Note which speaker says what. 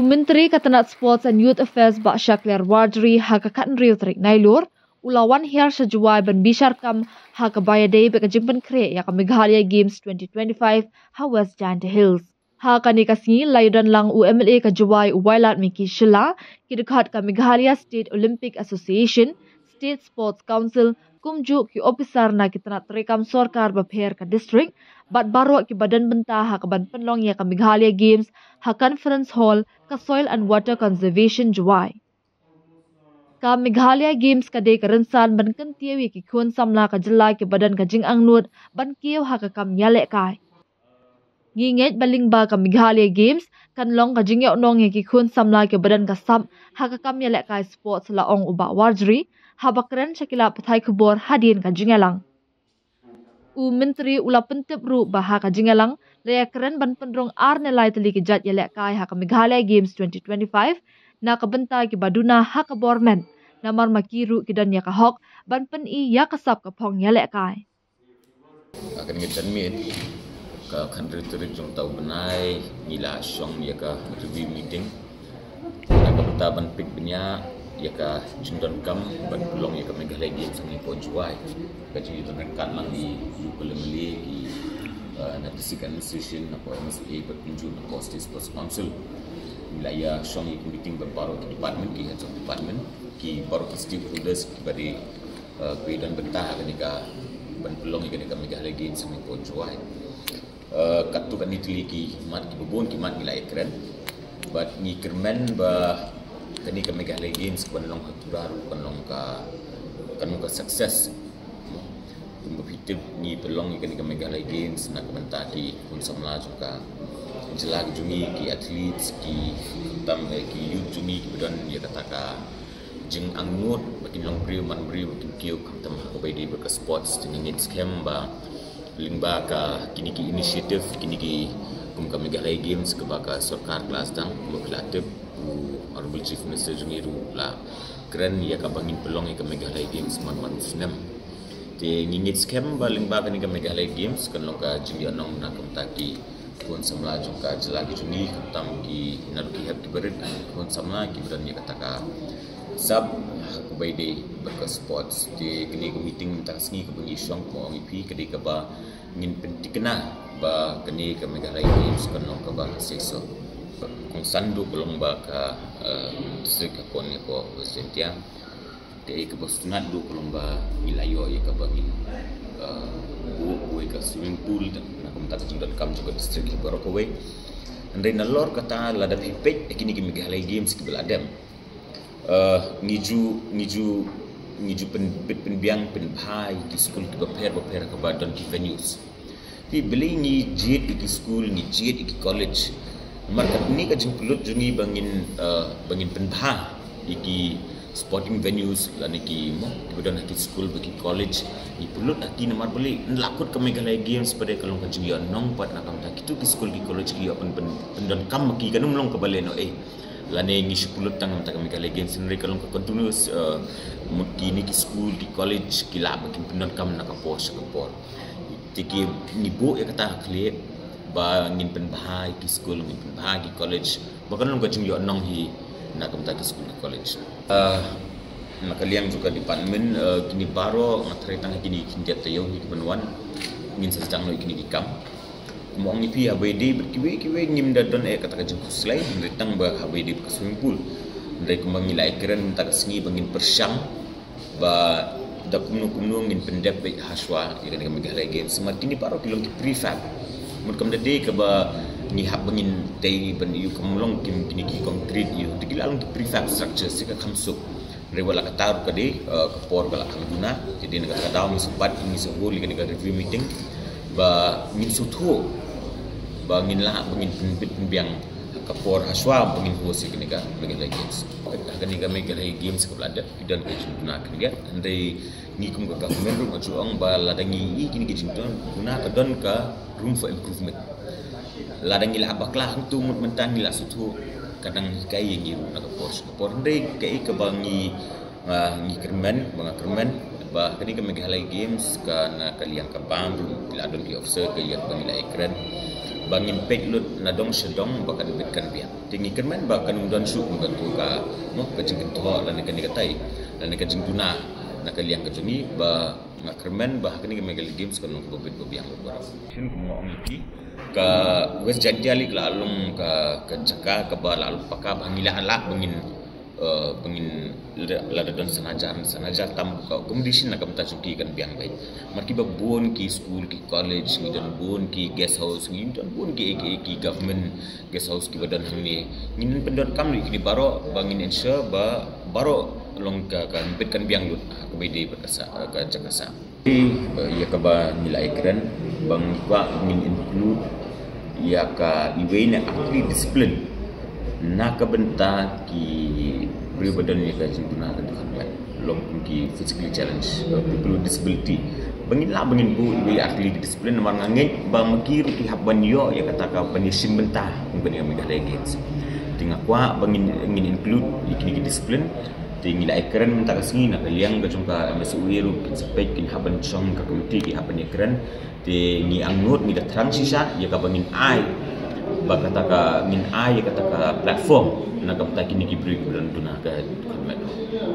Speaker 1: Menteri Katanat Sports and Youth Affairs Bak Shakler Wardri hakakan riu tarik nailur ulawan hiar sejuai ban bishar kam hakabaya day bekajimpan kre ya ka Meghalaya Games 2025 ha West Giant Hills. Hakani kasngi layudan lang UMLA ka juai uwailat Miki Shila kidekat ka Meghalaya State Olympic Association, State Sports Council kumju ki officer na kitanat rekam sorkar bapher ka district bat baro ki badan bentah ha kaban penlong ya ka Meghalaya Games ha Conference Hall ka Soil and Water Conservation juai. Ka Meghalaya Games ka day karensan ban kentiawi ki khun samla ka jelai ki badan ka jing angnut ban kieu ha ka kam yale kai. Nginget baling ba ka Meghalaya Games kan long ka jing nong ki khun samla ki badan ka sam ha ka kam yale kai sports la ong uba Wardri habakren syakila pathai khubor hadin ka jingalang. Menteri ula pentep ru bah ka jingalang laya keren ban pendrong ar nelai teli ki jat yale kai ha ka Meghalaya Games 2025 na kabenta ki baduna ha ka bormen namar makiru ki dan ya ka hok ban pen I ya kasap ka phong yale kai.
Speaker 2: Akan ngitan mit ka country turik jong tau benai nila syong ya ka review meeting na kabenta ban pik benya ya ka jindon kam ban pulong ya ka Meghalaya Games sangi po juai ka jindon kan lang di kulemeli ki na tisikan institution na po MSA berkunjung na po State Sports Council wilayah syong ya meeting baru ke department ki head of department ki baru ke stakeholders bari kuidan bentah kenika ban pulong ya ka Meghalaya Games sangi po juai katu kan itli ki mat ki bubun ki mat nilai keren but ni kermen ba kani ka Meghalaya Games ban long haturar ban long ka kan ka success berhitung ni pelong kani ka Meghalaya Games nak benta ki kun samla juga jelag jungi ki athletes ki tam ki youth jungi ki badan ya kata ka jeng angut bakin long bri man bri bakin kiu kam ko bai di berka sports dengan needs kemba lingba ka kini ki initiative kini ki kum ka Meghalaya Games ke baka sarkar kelas tang muklatib honorable chief minister jungi ru la keren ya ka bangin pelong ka Meghalaya Games man senam te ngingit scam ba lingba ka ni ka Meghalaya Games kan lo ka jingi anong na kam taki pun samla juga jelagi jungi kam ki naruki happy berit pun samla ki beran ya kata ka sab ko bai de berka sports di kini ko meeting tak sengi ko bengi syong ko ngipi kedi ka ba ngin pentikna ba kini ka Meghalaya Games kan no ka ba seso kung sandu belum ba ka sik ko ni ko sentia te ka ba sunat du belum ba ilayo ya ka ba ngin ka swimming pool na kum tak jingdon kam juga district baru ko we andai nalor kata lada pipet kini ki Meghalaya Games ki beladam ngiju penbiang penbhai di school ki baper ke badan ki venues pi beli ni jet ki school ni jet ki college marka ni ka jingpulut jungi bangin penbha iki sporting venues lani ki mo ki badan ki school bagi college ni pulut aki namar beli lakut ke Meghalaya Games pada kalong ka jungi nong pat nakam tak itu ki school ki college ki apan pendan kam ki kanum long ka baleno lani ngi sepulut tangam tak Meghalaya Games sendiri kalau ke continuous mungkin ni ki school di college ki la makin pendan kam nak kapos kapor tiki nibu ya kata clear ba ngin penbahai ki school ngin penbahai ki college bahkan long kacung yo nong hi nak kam tak ki school di college nakaliang juga department kini baro ngatri tang kini kinja tayo hi kemenuan ngin sesang no kini ki kam mong ni pi abd berkiwe ngim dadon kata ka jengku slai ditang ba abd ke swimming pool ndai ko mangilai keren tak sengi bangin persyang ba da kumnu ngin pendep haswa ira dengan Meghalaya Games semarti ni paro kilong ki prefab mud kam dade ka ba ni hab bangin dai ban yu kamlong kim kini ki concrete yu digilalong ki prefab structure sika kamsuk rewala katar ka de kapor bala kamduna jadi negara daw mi sempat ini sehul dengan review meeting ba ngin sutho ba ngin la bangin penbiang kapor haswa bangin hosi kenika Meghalaya Games kenika Meghalaya Games ke belanda dan ke juna kenika andai ni kum ka government majuang ba ladangi kini ke juna guna kadon ka room for improvement ladangi la baklah tu mentan ni la sutho kadang kai ngiru na kapor andai kai ke bangi ngi kermen ba kenika Meghalaya Games kana kaliang ka bang diladon ki officer ke yak bangila ekran bangin peklut na dong sedong bakan betkan biang tingi kerman bakan undon su bantu ka no kajing kento lan kan dikatai lan kajing tuna na kaliang kajuni ba ngakerman bah kini megal games kan ko bet biang beberapa sin ko mo ngiki ka wes jadiali lalung ka jaka ka ba lalu paka bangila ala bangin lada don sanajar tam ka condition na kamta cuki kan biang bai marki ba bon ki school ki college ni don bon ki guest house ni don bon ki government guest house ki badan ni ngin pendon kam ni baro bangin ensure ba baro long ka kan bet kan biang lut ka bai dei berkasa ka jakasa ya ka ba nilai keren bang kwa ngin include ya ka iwena akli discipline na kabenta ki beri badan ni ka jintuna ka kan baik long ki physically challenge people with disability bangin bu ibe akli disiplin mar ngangeng ba makir ki haban yo ya kata ka panisim bentah bani kami gale games tinga kwa bangin ingin include ikini disiplin tingi la ekran minta kasini na kaliang ka jungka MSU ru spek kin haban chong ka komiti ki haban ekran tingi angut ni da transisa ya ka bangin ai ba kata ka min ai kata ka platform na kapta kini ki beri kebenaran tuna ka